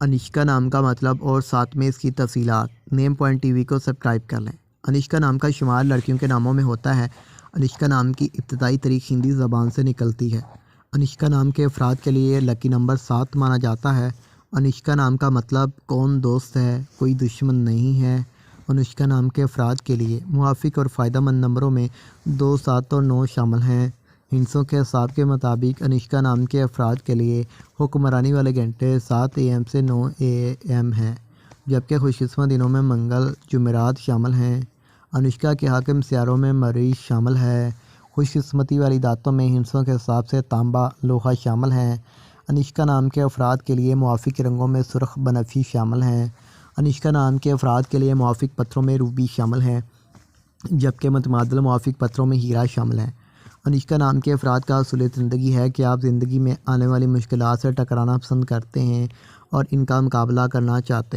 अनिष्का नाम का मतलब और साथ में इसकी तफसीलात। नेम पॉइंट टीवी को सब्सक्राइब कर लें। अनिष्का नाम का शुमार लड़कियों के नामों में होता है। अनिष्का नाम की इब्तदाई तारीख हिंदी ज़बान से निकलती है। अनिष्का नाम के अफराद के लिए लकी नंबर 7 माना जाता है। अनिष्का नाम का मतलब कौन दोस्त है, कोई दुश्मन नहीं है। अनुष्का नाम के अफराद के लिए मुआफ़िक और फ़ायदेमंद नंबरों में 2, 7 और 9 शामिल हैं। हिंसों के हिसाब के मुताबिक अनुष्का नाम के अफराद के लिए हुक्मरानी वाले घंटे 7 AM से 9 AM हैं, जबकि खुशकिस्मत दिनों में मंगल, जुमेरात शामिल हैं। अनुष्का के हाकिम सियारों में मरीज़ शामिल है। खुशकिस्मती वाली दातों में हिंसों के हिसाब से तांबा, लोहा शामिल हैं। अनुष्का नाम के अफराद के लिए मुआफ़िक रंगों में सुर्ख, बनफी शामिल हैं। अनुष्का नाम के अफराद के लिए मुआफ़िक पत्थरों में रूबी शामिल हैं, जबकि मुतमादिल मुआफ़िक पत्थरों में हीरा शामिल है। अनुष्का नाम के अफराद का असूल ज़िंदगी है कि आप ज़िंदगी में आने वाली मुश्किलात से टकराना पसंद करते हैं और इनका मुकाबला करना चाहते हैं।